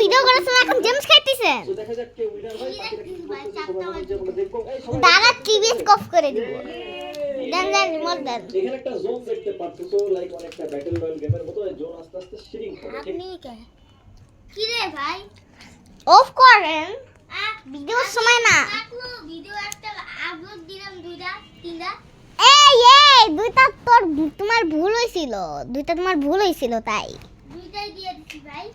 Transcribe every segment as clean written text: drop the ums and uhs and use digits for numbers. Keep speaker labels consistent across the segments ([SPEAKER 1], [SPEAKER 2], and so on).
[SPEAKER 1] Video করার সময় এখন জেমস খাইতেছেন।
[SPEAKER 2] তো দেখা যাক কে উইনার হয় বাকিটা আমরা দেখব।
[SPEAKER 1] দাদা টিভি অফ করে দিব। দেন রিমোট দেন।
[SPEAKER 2] এখানে একটা জোন দেখতে পাচ্ছো, লাইক অনেকটা ব্যাটল রয়্যাল গেমের মতো জোন আস্তে আস্তে শেয়ারিং করে।
[SPEAKER 1] আপনি কি রে ভাই অফ করেন ভিডিওর সময় না। ভিডিও একটা আপলোড দিলাম দুইটা তিনটা। এই দুইটা তোমার ভুল হইছিল, তাই দুইটাই দিয়ে দিছি ভাই।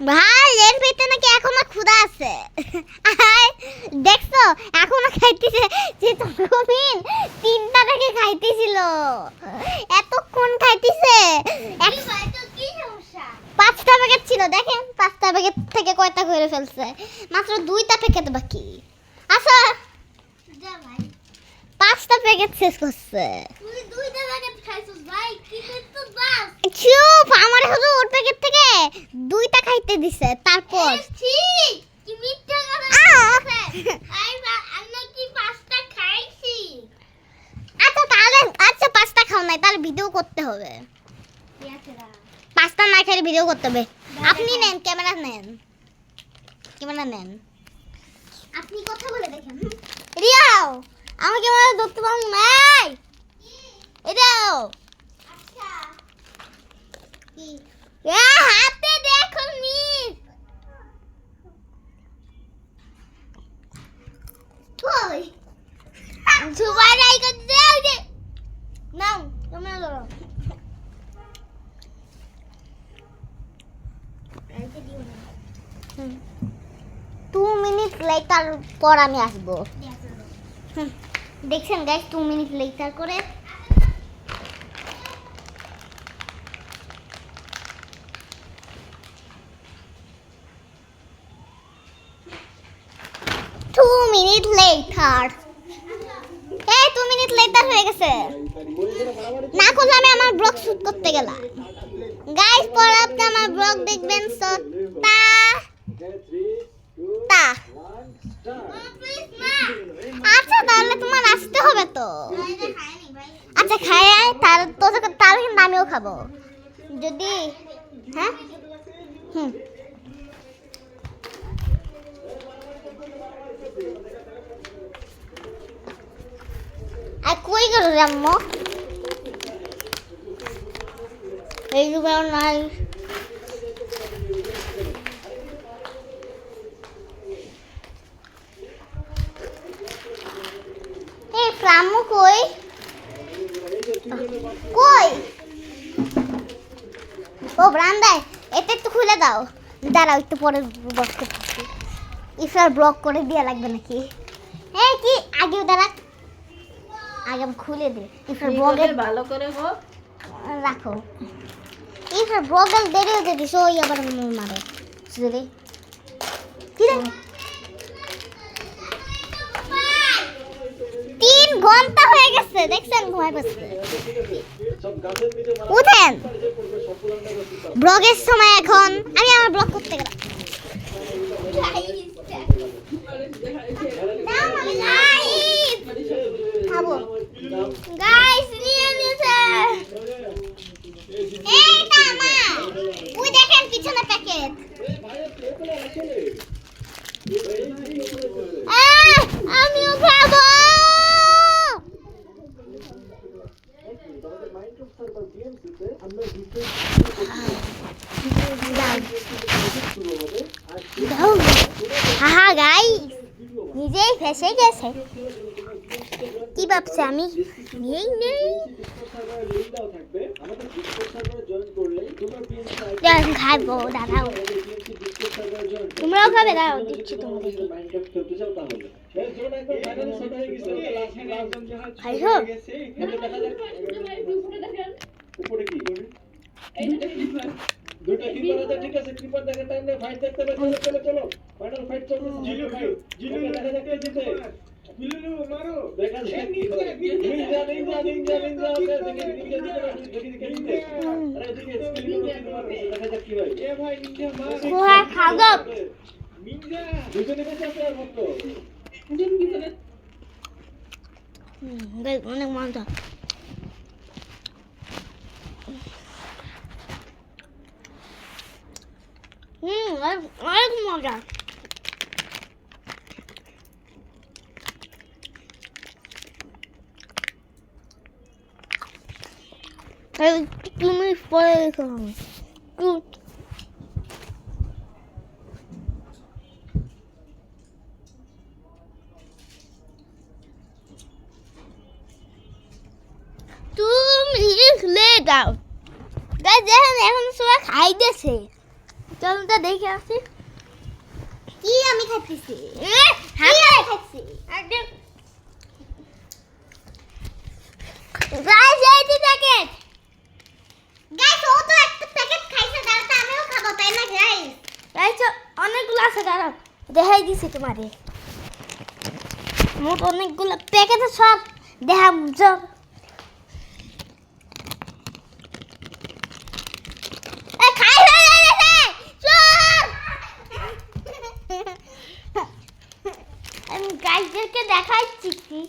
[SPEAKER 1] ভাই এর ভিতরে নাকি এখনো ক্ষুধা আছে। দেখছো এখনো খাইতেছে, যে তখন তিনটা থেকে খাইতেছিল, এতক্ষণ খাইতেছে। পাঁচটা প্যাকেট ছিল, দেখেন পাঁচটা প্যাকেট থেকে কয়টা করে ফেলছে, মাত্র দুইটা প্যাকেট বাকি। আচ্ছা পাঁচটা প্যাকেট শেষ করছে। চুপ, আমার শুধু ওর প্যাকেট থেকে দুইটা খাইতে দিছে, তারপর আচ্ছা তাহলে আচ্ছা পাঁচটা খাও নাই, তাহলে ভিডিও করতে হবে। পাঁচটা না খেলে ভিডিও করতে হবে। আপনি নেন ক্যামেরা নেন, আপনি কথা বলে দেখেন। রিয়াও আমি ক্যামেরা ধরতে পারবো নাই, এটাও আচ্ছা কি হাতে দেখো মিস কই সুবাই রাই করে দাও যে নাও তুমি ধরো। 2 মিনিট লেটার পর আমি আসবো। দেখছেন গাইস 2 মিনিট লেটার করে। এই 2 মিনিট লেটার হয়ে গেছে, না করলে আমি আমার ব্লগ শুট করতে গেলাম। গাইস পরে আপনি আমার ব্লগ দেখবেন। সত্তা আচ্ছা তাহলে তোমার আসতে হবে তো। আচ্ছা খাই তাহলে কিন্তু আমিও খাবো যদি। হ্যাঁ আর কই গেল রাম্মু? এই রুমে নাই। এই রাম্মু কই? ও বারান্দায়। এটা একটু খুলে দাও, দাঁড়াও একটু পরে ব্লগ করতেছি। ইফার ব্লগ করে দেওয়া লাগবে নাকি? হ্যাঁ কি আগেও দাঁড়া, আগে আমি খুলে দিই। ইফার ব্লগে
[SPEAKER 3] ভালো করে হোক
[SPEAKER 1] রাখো। ইফার ব্লগে দেরি হয়ে যেতে সই আবার মারে সুরে কি রে। 3 ঘন্টা হয়ে গেছে, দেখছেন ঘুমাই বসছে। উঠেন, ব্লগের সময় এখন। আমি আমার ব্লগ করতে গেলাম। খাবো গাইস নিয়ে নিছে। এই মামা ওই দেখেন পিছনে প্যাকেট। আমিও খাবো। হ্যাঁ গাই নিজেই ফেসে গেছে। কি ভাবছে আমি নেই নেই খাবো। দাঁড়াও তোমরাও খাবে, দাঁড়াও দিচ্ছি তোমাদের। খাইছো
[SPEAKER 2] দুটো কিপার আছে, ঠিক আছে কিপার দেখে টাইম নেই, ফাইট দেখতে হবে। চলো চলো চলো ফাইনাল ফাইট চলছে। জিলু ভাই জিলু দেখা যাক কে জিতে। জিলু মারো দেখা যাক নিনজা দেখে জিতে। আরে দেখে স্কিল মারো দেখা যাক কি ভাই। এ ভাই নিনজা মার
[SPEAKER 1] কোয়া খাগো
[SPEAKER 2] নিনজা দুজনে বেঁচে আছে আর মাত্র দুজন পিছনে।
[SPEAKER 1] গাইস অনেক মজা। অনেক মজা। তুমি পরে দেখো তুমি লিখলে দাও। দেখেন এখন সবাই খাইতেছে, চলুন তো দেখে আসি। কি আমি খাচ্ছি? খাচ্ছি গাইস, এই যে প্যাকেট। গাইস, ও তো একটা প্যাকেট খাইছে, দাঁড়াও তো আমিও খাবো, তাই না গাইস? গাইস, অনেকগুলো আছে, দাঁড়াও দেখাই দিছি তোমারে। মোট অনেকগুলো প্যাকেটে সব দেখা বুঝছো। আমি গাইসদেরকে দেখাচ্ছি কি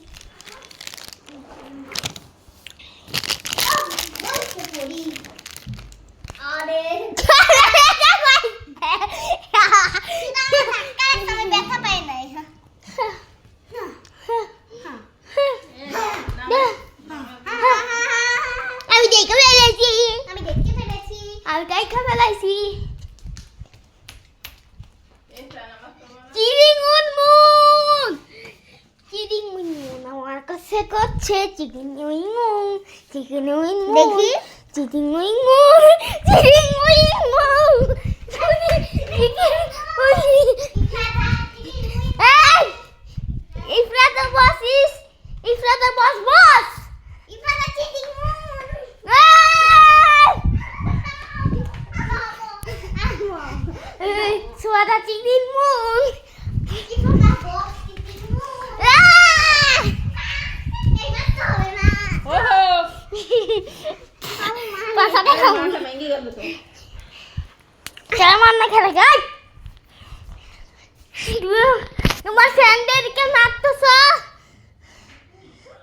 [SPEAKER 1] ব্যথা পাই নাই। আমি দেখে ফেলেছি, আমি দেখে ফেলেছি। আমার কাছে করছে চিকেন উইং, চিকেন উইং দেখি, চিকেন উইং, চিকেন উইং, ইফরাতে বসিস, ইফরাতে বস বস, ইফরাতে চিকেন উইং, সোয়াটা চিকেন উইং, তোমার ফ্রেন্ডদেরকে মারতেছ,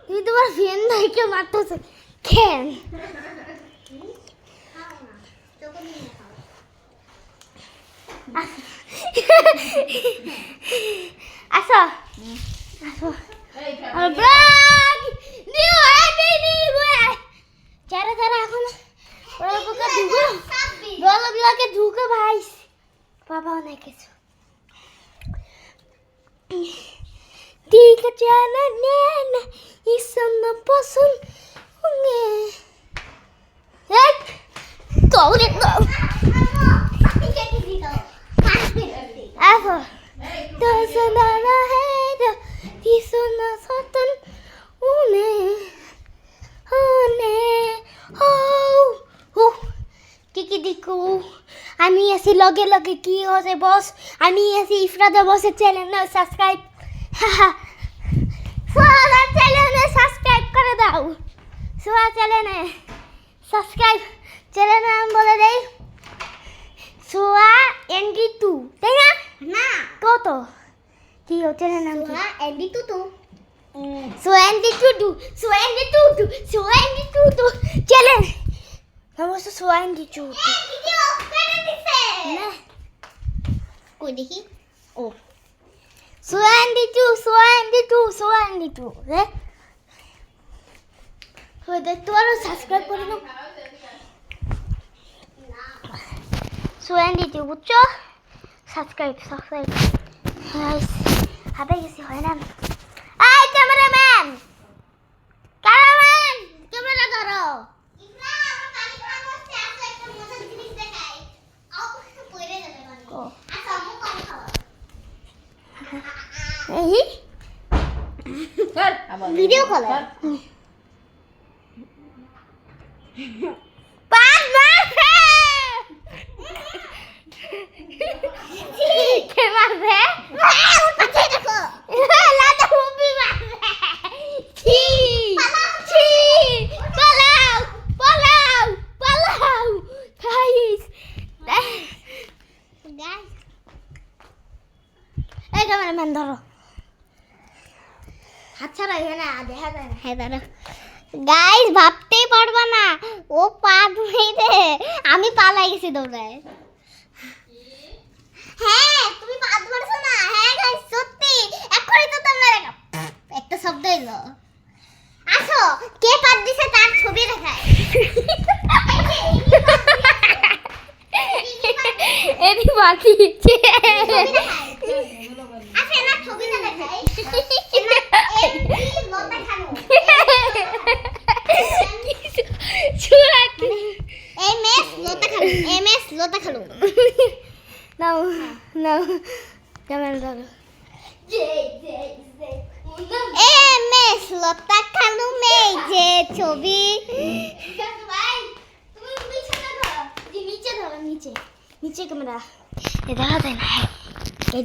[SPEAKER 1] তুমি তোমার ফ্রেন্ডদেরকে মারতেছ কেন? আসো আসো, যারা যারা এখন ব্লকে ঢুকে ভাই বাবা অনেক কিছু ঠিক আছে না না ইসম না পছন্দ কৌরে আসো তো সোনা না হে সোনা সতন উনে কি দেখো আমি আছি লগে লগে কি হচ্ছে বস, আমি আছি ইফরাতে বসে চ্যানেল সাবস্ক্রাইব, সোয়া চ্যানেলে সাবস্ক্রাইব করে দাও, সোয়া চ্যানেলে সাবস্ক্রাইব, চ্যানেল নাম বলে দেই সোয়া ND2, তাই না? না কত কি চ্যানেল নাম? সোয়া ND2, soya ND2, soya ND2, soya ND2 channel Vamos a suar en YouTube. Video করে দিছে না কই দেখি ও suar en YouTube রে কই দেখ তোরা সাবস্ক্রাইব করে দাও suar en YouTube বুঝছো সাবস্ক্রাইব গাইস হবে গেছি হয় না এই ক্যামেরাম্যান ক্যামেরা ধরো ভিডিও কল পাঁচ মারছে কে মারছে ওর পাশে দেখো লাদা মুভি মারছে ছি পালাও পালাও পালাও গাইস গাইস এই ক্যামেরাম্যান ধরো আচ্ছা এখানে দেখা যায় না হ্যাঁ দাঁড়া গাইস ভাবতেই পারবা না ও পা ধুইতে আমি পালাই গেছি দৌড়ায় হ্যাঁ তুমি পাত মারছো না হ্যাঁ গাইস সত্যি এখনই তো তোমরা দেখো একটা শব্দ এলো আসো কে পাত দিছে তার ছবি দেখায়
[SPEAKER 3] এদি বাকি
[SPEAKER 1] আচ্ছা না ছবিটা দেখাই না এই লতা খানো এমএস লতা খালো
[SPEAKER 3] নাও নাও ক্যামেরা ধরো
[SPEAKER 1] এমএস লতা খালো মেয়ে যে ছবি ভাই তুমি নিচে ধরো নিচে
[SPEAKER 3] নিচে ক্যামেরা এ দেখা যায় না